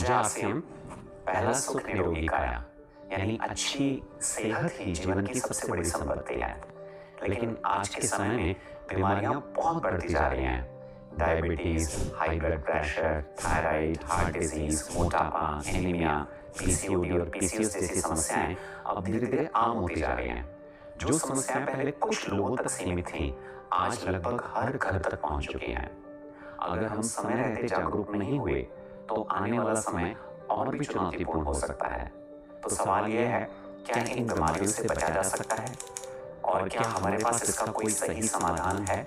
ऊर्जा आस्यम, पहला सुख निरोगी काया, यानी अच्छी सेहत ही जीवन की सबसे बड़ी संपत्ति है। लेकिन आज के समय में बीमारियां बहुत बढ़ती जा रही हैं। Diabetes, high blood pressure, thyroid, heart disease, मोटापा, एनीमिया, पीसीओडी और पीसीओएस जैसी समस्याएं अब धीरे धीरे आम होती जा रही हैं। जो समस्याएं पहले कुछ लोगों तक सीमित थीं, आज लगभग हर घर तक पहुंच चुकी हैं। अगर हम समय रहते जागरूक नहीं हुए तो आने वाला समय और भी चुनौतीपूर्ण हो सकता है। तो सवाल यह है, क्या इन बीमारियों से बचा जा सकता है और क्या हमारे पास इसका कोई सही समाधान है?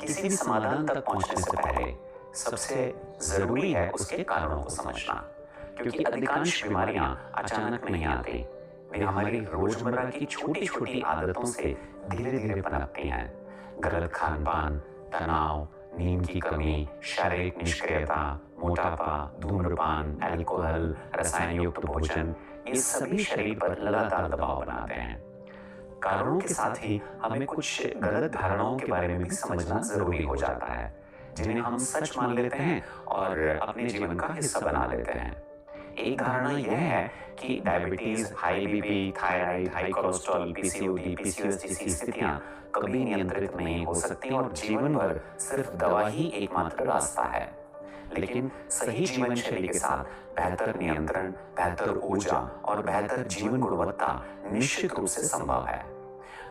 किसी भी समाधान तक पहुंचने से पहले सबसे जरूरी है उसके कारणों को समझना, क्योंकि अधिकांश बीमारियां अचानक नहीं आती। वे हमारी रोजमर्रा की छोटी छोटी आदतों से धीरे धीरे पनपती हैं। गलत खान पान, तनाव, नींद की कमी, शारीरिक निष्क्रियता, मोटापा, धूम्रपान, अल्कोहल, रसायन युक्त भोजन, ये सभी शरीर पर लगातार दबाव बनाते हैं। कारणों के साथ ही हमें कुछ गलत धारणाओं के बारे में भी समझना जरूरी हो जाता है, जिन्हें हम सच मान लेते हैं और अपने जीवन का हिस्सा बना लेते हैं। एक धारणा यह है कि diabetes, high BP, thyroid, high cholesterol, PCOD, PCOS जैसी स्थितियां कभी नियंत्रित नहीं हो सकती और जीवन भर सिर्फ दवा ही एकमात्र रास्ता है। लेकिन सही जीवन शैली के साथ बेहतर नियंत्रण, बेहतर ऊर्जा और बेहतर जीवन गुणवत्ता निश्चित रूप से संभव है।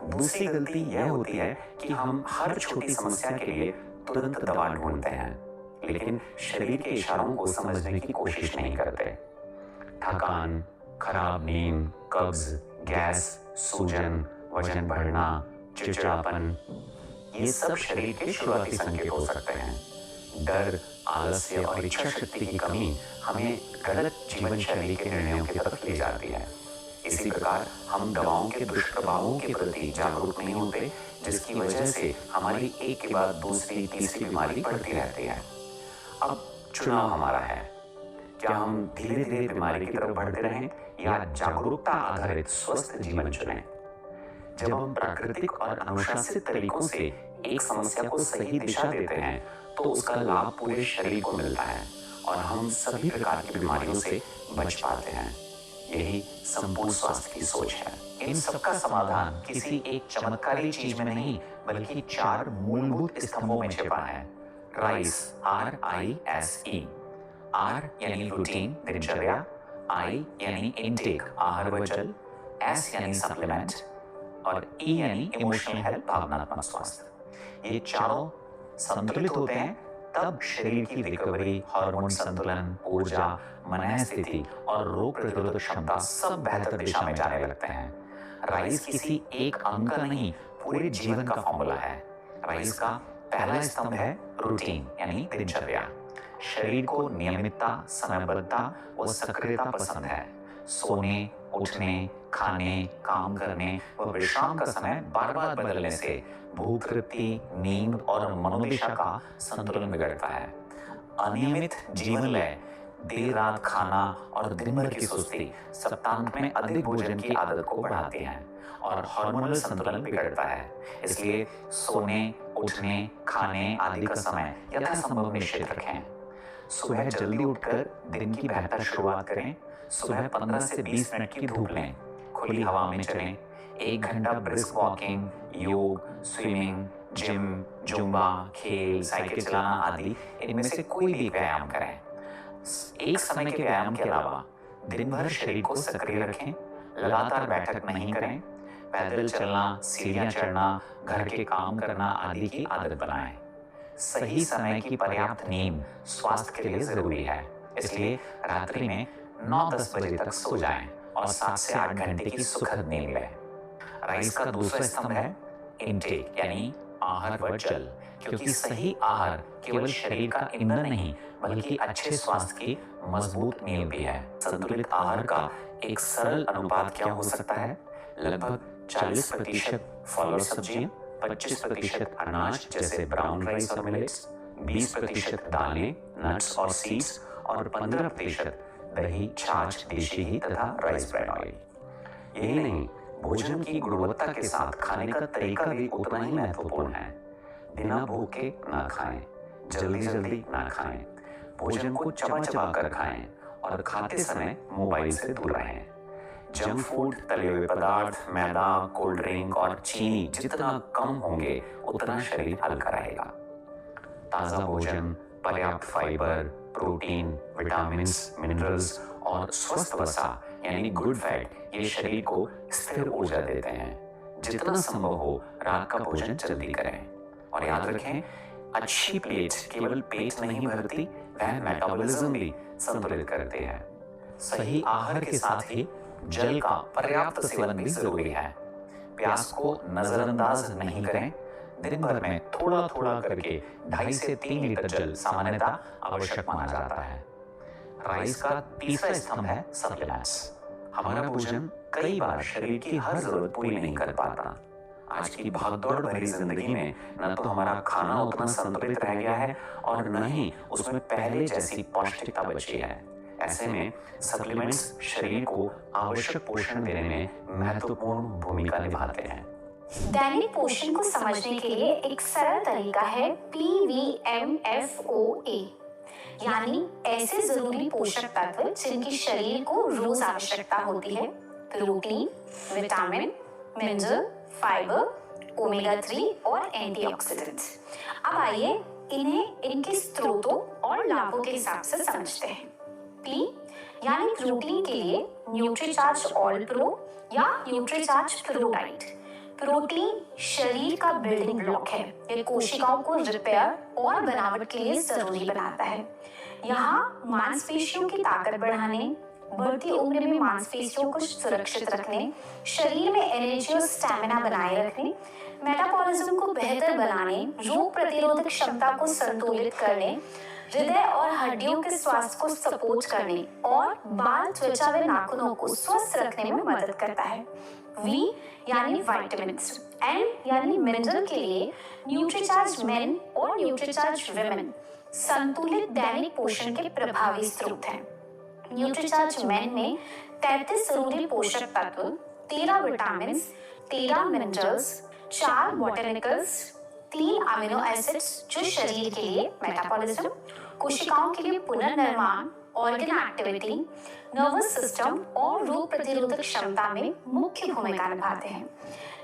दूसरी गलती यह होती है कि हम हर छोटी समस्या के लिए तुरंत दवा ढूंढते हैं, लेकिन शरीर के इशारों को समझने की कोशिश नहीं करते। थकान, खराब नींद, कब्ज, गैस, सूजन, वजन बढ़ना, चिड़चिड़ापन, ये सब शरीर के शुरुआती संकेत हो सकते हैं। डर, आलस्य और इच्छा शक्ति की कमी हमें गलत जीवन शैली के निर्णयों की तरफ ले जाती है। इसी प्रकार हम दवाओं के दुष्प्रभावों के प्रति जागरूक नहीं होते, जिसकी वजह से हमारी एक के बाद दूसरी तीसरी बीमारी बढ़ती रहती है। अब चुनाव हमारा है, क्या हम धीरे धीरे बीमारी की तरफ बढ़ते रहें या जागरूकता आधारित स्वस्थ जीवन चुनें? जब हम प्राकृतिक और अनुशासित तरीकों से एक समस्या को सही दिशा देते हैं तो उसका लाभ पूरे शरीर को मिलता है और हम सभी प्रकार की बीमारियों से बच पाते हैं। यही संपूर्ण स्वास्थ्य की सोच है। इन सबका समाधान किसी एक चमत्कारी चीज में नहीं, बल्कि 4 मूलभूत स्तंभों में छिपा है। Rice, RISE। R यानी रूटीन, दिनचर्या, I यानी इनटेक, आहार व जल, S यानी सप्लीमेंट और E यानी इमोशनल हेल्थ, भावनात्मक स्वास्थ्य। ये चारों संतुलित होते हैं तब शरीर की रिकवरी, हार्मोन संतुलन, ऊर्जा, मन स्थिति और रोग प्रतिरोधक क्षमता सब बेहतर दिशा में जाने लगते हैं। राइस किसी एक अंग का नहीं, पूरे जीवन का फॉर्मूला है। राइस का पहला स्तंभ है रूटीन यानी दिनचर्या। शरीर को नियमितता, समयबद्धता व सक्रियता पसंद है। सोने, उठने, खाने, काम करने व विश्राम का समय बार बार बदलने से भूख तृप्ति, नींद और मनोदिशा का संतुलन बिगड़ता है। अनियमित जीवन लय, देर रात खाना और दिन भर की सुस्ती सप्ताहांत में अधिक भोजन की आदत को बढ़ाती है और हार्मोनल संतुलन बिगड़ता है। इसलिए सोने, उठने, खाने आदि का समय यथासंभव निश्चित रखें। सुबह जल्दी उठकर दिन की बेहतर शुरुआत करें। सुबह 15 से 20 मिनट की धूप लें, खुली हवा में चलें। 1 घंटा ब्रिस्क वॉकिंग, योग, स्विमिंग, जिम, जुम्बा, खेल, साइकिल चलाना आदि इनमें से कोई भी व्यायाम करें। एक समय के व्यायाम के अलावा दिन भर शरीर को सक्रिय रखें। लगातार बैठक नहीं करें। पैदल चलना, सीढ़ियां चढ़ना, घर के काम करना आदि की आदत बनाएं। सही समय की पर्याप्त नींद स्वास्थ्य के लिए जरूरी है, इसलिए रात्रि में 9-10 बजे तक सो जाएं और 7 से 8 घंटे की सुखद नींद लें। राइस का दूसरा स्तंभ है इनटेक यानी आहार व जल, क्योंकि सही आहार केवल शरीर का ईंधन नहीं, बल्कि अच्छे स्वास्थ्य की मजबूत नींव भी है। संतुलित आहार का एक सरल अनुपात क्या हो सकता है? लगभग 40% फल और सब्जियां, 25% अनाज जैसे ब्राउन राइस और मिलेट्स, 20% दालें, नट्स और सीड्स और 15% दही, छाछ, देशी घी तथा राइस ब्रेड ऑयल। यही नहीं, भोजन की गुणवत्ता के साथ खाने का तरीका भी उतना ही महत्वपूर्ण है। बिना भूखे ना खाएं, जल्दी जल्दी ना खाएं, भोजन को चबा चबा कर खाएं और खाते समय मोबाइल से दूर रहें। जंक फूड, तले हुए पदार्थ, मैदा, कोल्ड ड्रिंक और चीनी जितना कम होंगे उतना शरीर हल्का रहेगा। ताजा भोजन, पर्याप्त फाइबर, प्रोटीन, विटामिन्स, मिनरल्स और स्वस्थ वसा यानी गुड फैट ये शरीर को स्थिर ऊर्जा देते हैं। जितना संभव हो रात का भोजन जल्दी करें और याद रखें, अच्छी प्लेट केवल पेट नहीं भरती, वह मेटाबॉलिज्म भी संतुलित करती है। सही आहार के साथ ही जल का पर्याप्त सेवन भी जरूरी है। प्यास को नजरअंदाज नहीं करें। दिन भर में थोड़ा थोड़ा करके 2.5 से 3 लीटर जल सामान्यतः आवश्यक माना जाता है। राइस का तीसरा स्तंभ है सप्लीमेंट्स। हमारा भोजन कई बार शरीर की हर जरूरत पूरी नहीं कर पाता। आज की भागदौड़ भरी जिंदगी में न तो हमारा खाना उतना संतुलित रह गया है और न ही उसमें पहले जैसी पौष्टिकता बची है। ऐसे में सप्लीमेंट्स शरीर को आवश्यक पोषण देने में महत्वपूर्ण भूमिका निभाते हैं। दैनिक पोषण को समझने के लिए एक सरल तरीका है PVMFOA, यानी ऐसे जरूरी पोषक तत्व जिनकी शरीर को रोज आवश्यकता होती है: protein, vitamin, mineral, fibre, omega 3 और एंटीऑक्सीडेंट्स। अब आइए इन्हें इनके स्रोतों और लाभों के हिसाब से समझते हैं। P यानी प्रोटीन के लिए न्यूट्रीचार्ज ऑल प्रो या न्यूट्रीचार्ज प्रो डाइट। प्रोटीन शरीर का बिल्डिंग ब्लॉक है। ये कोशिकाओं को रिपेयर और बनावट के लिए जरूरी बनाता है। यहाँ मांसपेशियों की ताकत बढ़ाने, बढ़ती उम्र में मांसपेशियों को सुरक्षित रखने, शरीर में एनर्जी और स्टैमिना बनाए रखने, मेटाबॉलिज्म को बेहतर बनाने, रोग प्रतिरोधक क्षमता को संतुलित करने, हृदय और हड्डियों के स्वास्थ्य को सपोर्ट करने और बाल, त्वचा व नाखूनों को स्वस्थ रखने में मदद करता है। वी यानी विटामिन्स। एन यानी मिनरल के लिए न्यूट्रीचार्ज मेन और न्यूट्रीचार्ज विमेन संतुलित दैनिक पोषण के प्रभावी स्रोत हैं। न्यूट्रीचार्ज मेन में 33 जरूरी पोषक तत्व, 13 विटामिन्स, 13 मिनरल्स, 4 बॉटनिकल्स, 3 अमीनो एसिड्स जो शरीर के लिए मेटाबॉलिज्म, कोशिकाओं के लिए पुनर्निर्माण, ऑर्गन एक्टिविटी, नर्वस सिस्टम और रोग प्रतिरोधक क्षमता में मुख्य भूमिका निभाते हैं।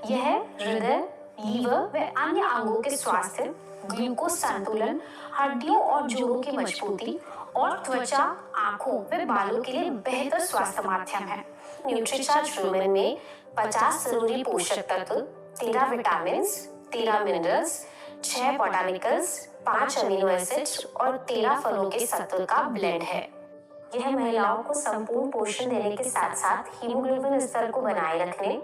यह हृदय, लीवर व अन्य अंगों के स्वास्थ्य, ग्लूकोज संतुलन, हड्डियों और जोड़ों की मजबूती और त्वचा, आंखों व बालों के लिए बेहतर स्वास्थ्य माध्यम है। न्यूट्रीचार्ज वुमेन में 50 जरूरी पोषक तत्व, 13 विटामिन्स, 13 मिनरल्स, 6 बॉटनिकल्स, 5 अमीनो एसिड्स और 13 फलों के सत्व का ब्लेंड है। यह महिलाओं को संपूर्ण पोषण देने के साथ साथ हीमोग्लोबिन स्तर को बनाए रखने,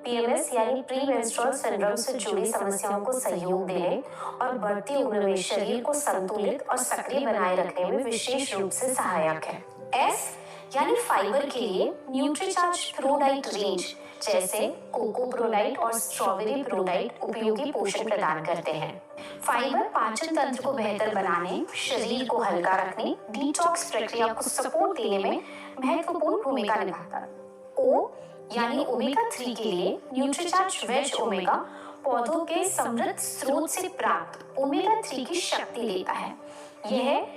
PMS यानी प्री मेंस्ट्रुअल सिंड्रोम से जुड़ी समस्याओं को सहयोग देने और बढ़ती उम्र में शरीर को संतुलित और सक्रिय बनाए रखने में विशेष रूप से सहायक है। S यानी फाइबर के लिए न्यूट्रीचार्ज प्रो डाइट रेंज जैसे कोको प्रो डाइट और स्ट्रॉबेरी प्रो डाइट उपयोगी पोषण प्रदान करते हैं। फाइबर पाचन तंत्र को बेहतर बनाने, शरीर को हल्का रखने, डिटॉक्स प्रक्रिया को सपोर्ट देने में महत्वपूर्ण भूमिका निभाता है। O यानी ओमेगा 3 के लिए न्यूट्रीचार्ज वेज ओमेगा पौधों के समृद्ध स्रोत से प्राप्त ओमेगा 3 की शक्ति देता है। यह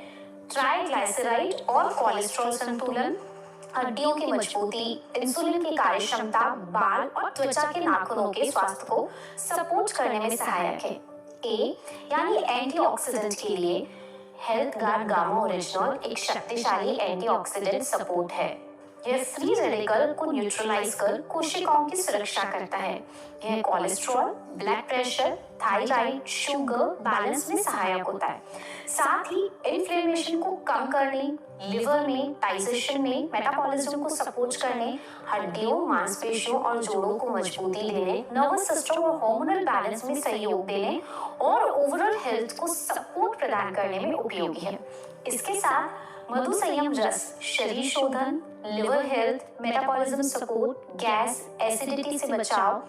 ट्राइग्लिसराइड और कोलेस्ट्रॉल संतुलन, हड्डियों की मजबूती, इंसुलिन की कार्यक्षमता, बाल और त्वचा के नाखूनों के स्वास्थ्य को सपोर्ट करने में सहायक है। ए यानी एंटीऑक्सीडेंट के लिए हेल्थ गार्ड गामा ओरिजिनल एक शक्तिशाली एंटीऑक्सीडेंट सपोर्ट है। यह फ्री रेडिकल को न्यूट्रलाइज कर कोशिकाओं की सुरक्षा करता है। यह cholesterol, blood pressure, thyroid, sugar balance में सहायक होता है। साथ ही इन्फ्लेमेशन को कम करने, लिवर में, डाइजेशन में, मेटाबॉलिज्म को सपोर्ट करने, हड्डियों, मांसपेशियों और जोड़ों को मजबूती देने, नर्वस सिस्टम और हार्मोनल बैलेंस में सहयोग देने और ओवरऑल हेल्थ को सपोर्ट प्रदान करने में उपयोगी है। इसके साथ मधु संयम रस शरीर शोधन, liver health, metabolism support, gas, acidity से बचाव,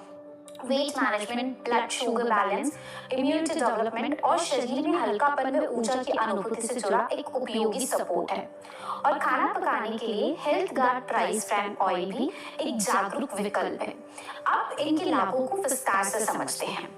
weight management, blood sugar balance, immunity development और शरीर में हल्कापन व ऊर्जा की अनुभूति से जुड़ा एक उपयोगी सपोर्ट है। और खाना पकाने के लिए हेल्थ गार्ड ट्राइस फ्रैन ऑयल भी एक जागरूक विकल्प है। अब इनके लाभों को विस्तार से समझते हैं।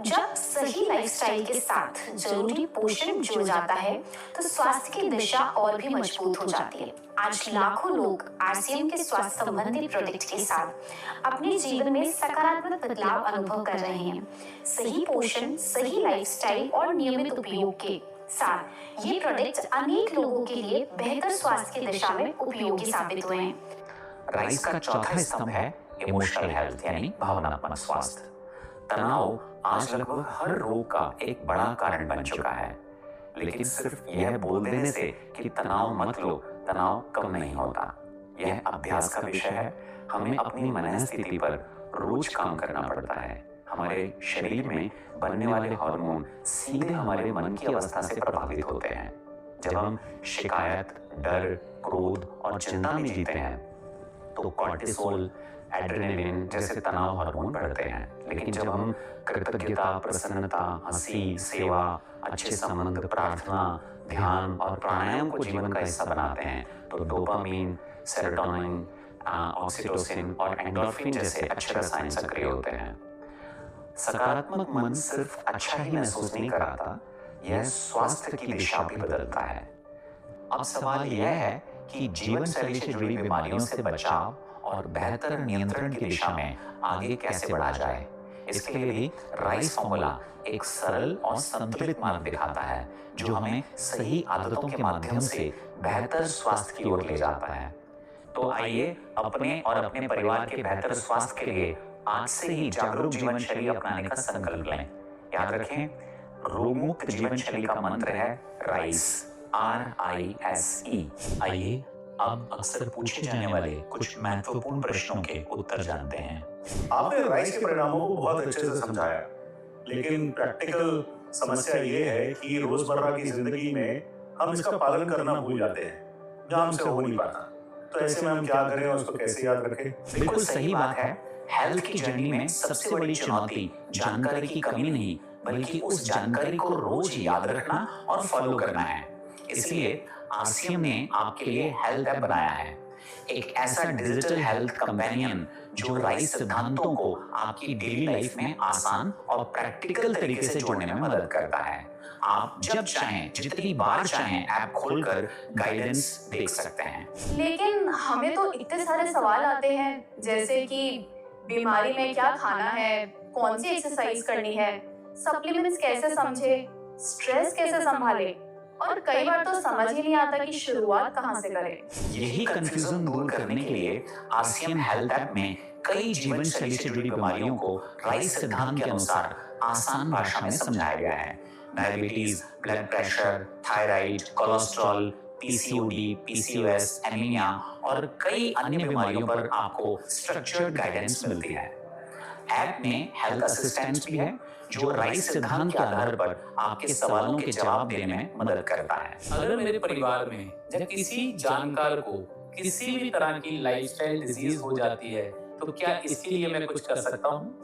जब सही लाइफस्टाइल के साथ जरूरी पोषण जुड़ जाता है तो स्वास्थ्य की दिशा और भी मजबूत हो जाती है। आज लाखों लोग आरसीएम के स्वास्थ्य संबंधी प्रोडक्ट के साथ अपने जीवन में सकारात्मक बदलाव अनुभव कर रहे हैं। सही पोषण, सही लाइफस्टाइल और नियमित उपयोग के साथ ये प्रोडक्ट अनेक लोगों के लिए बेहतर स्वास्थ्य की दिशा में उपयोगी साबित हुए हैं। राइस का चौथा स्तंभ है इमोशनल हेल्थ यानी भावनात्मक स्वास्थ्य। तनाव आज लगभग हर रोग का एक बड़ा कारण बन चुका है, लेकिन सिर्फ यह बोल देने से कि तनाव मत लो, तनाव कम नहीं होता। यह अभ्यास का विषय है। हमें अपनी मनस्थिति पर रोज काम करना पड़ता है। हमारे शरीर में बनने वाले हार्मोन सीधे हमारे मन की अवस्था से प्रभावित होते हैं। जब हम शिकायत, डर, क्रोध और चिंता में जीते हैं तो कॉर्टिसोल, एड्रेनलिन जैसे तनाव हार्मोन बढ़ते हैं। लेकिन जब हम कृतज्ञता, प्रसन्नता, हंसी, सेवा, अच्छे संबंध, प्रार्थना, ध्यान और प्राणायाम को जीवन का हिस्सा बनाते हैं तो डोपामीन, सेरोटोनिन, ऑक्सीटोसिन और एंडोर्फिन जैसे अच्छे रसायन सक्रिय होते हैं। सकारात्मक मन सिर्फ अच्छा ही महसूस नहीं कराता, यह स्वास्थ्य की दिशा भी बदलता है। अब सवाल यह है कि जीवन शैली से जुड़ी बीमारियों से बचाव और बेहतर नियंत्रण की दिशा में आगे कैसे बढ़ा जाए। इसके लिए भी राइस फॉर्मूला एक सरल और संतुलित मार्ग दिखाता है जो हमें सही आदतों के माध्यम से बेहतर स्वास्थ्य की ओर ले जाता है। तो आइए अपने और अपने परिवार के बेहतर स्वास्थ्य के लिए आज से ही जागरूक जीवन शैली अपनाने का संकल्प लें। याद रखें, रोग मुक्त जीवन शैली का मंत्र है राइस, RISE। आइए अब अक्सर पूछे जाने वाले कुछ महत्वपूर्ण प्रश्नों के उत्तर जानते हैं। आपने राइस के परिणामों को बहुत अच्छे से समझाया, लेकिन प्रैक्टिकल समस्या ये है कि रोजमर्रा की जिंदगी में हम इसका पालन करना भूल जाते हैं, जहाँ हमसे हो नहीं पाता। तो ऐसे में हम क्या करें और उसको कैसे याद रखें? बिल्कुल सही बात है। हेल्थ की जर्नी में सबसे बड़ी चुनौती जानकारी की कमी नहीं, बल्कि उस जानकारी को रोज याद रखना और फॉलो करना है। इसलिए आरसीएम ने आपके लिए हेल्थ ऐप बनाया है, एक ऐसा डिजिटल हेल्थ कंपेनियन जो राइस सिद्धांतों को आपकी डेली लाइफ में आसान और प्रैक्टिकल तरीके से जोड़ने में मदद करता है। आप जब चाहें, जितनी बार चाहें ऐप खोलकर गाइडेंस देख सकते हैं। लेकिन हमें तो इतने सारे सवाल आते हैं, जैसे कि बीमारी में क्या खाना है, कौन सी एक्सरसाइज करनी है, सप्लीमेंट्स कैसे समझे, स्ट्रेस कैसे संभाले, और कई बार तो समझ ही नहीं आता कि शुरुआत कहाँ से करें। यही कंफ्यूजन दूर करने के लिए आरसीएम हेल्थ ऐप में कई जीवन शैली से जुड़ी बीमारियों को राइस सिद्धांत के अनुसार आसान भाषा में समझाया गया है। Diabetes, blood pressure, thyroid, cholesterol, PCOD, PCOS, anaemia और कई अन्य बीमारियों पर आपको स्ट्रक्चर्ड गाइडेंस मिलती है। ऐप में हेल्थ असिस्टेंट भी है जो राइस सिद्धांत के आधार पर आपके सवालों के जवाब देने में मदद करता है। अगर मेरे परिवार में जब किसी जानकार को किसी भी तरह की लाइफस्टाइल डिजीज हो जाती है तो क्या इसके लिए मैं कुछ कर सकता हूँ?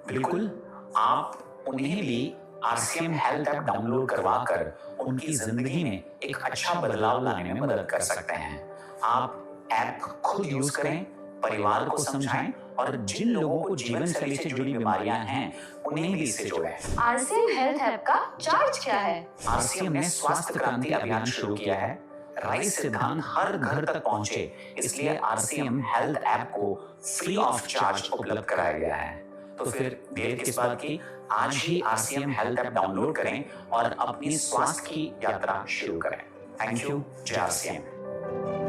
बिल्कुल, आप उन्हें भी आरसीएम हेल्थ ऐप डाउनलोड करवाकर उनकी जिंदगी में एक अच्छा बदलाव लाने में मदद कर सकते हैं। आप ऐप खुद यूज करें, परिवार को समझाएं और जिन लोगों को जीवन शैली से जुड़ी बीमारियां हैं उन्हें भी इससे जोड़ें। आरसीएम हेल्थ ऐप का चार्ज क्या है? आरसीएम ने स्वास्थ्य क्रांति अभियान शुरू किया है। राइस सिद्धांत हर घर तक पहुंचे, इसलिए आरसीएम हेल्थ ऐप को फ्री ऑफ चार्ज उपलब्ध कराया गया है। तो फिर देर किस बात की, आज ही आरसीएम हेल्थ ऐप डाउनलोड करें और अपनी स्वास्थ्य की यात्रा शुरू करें। थैंक यू, जय आरसीएम।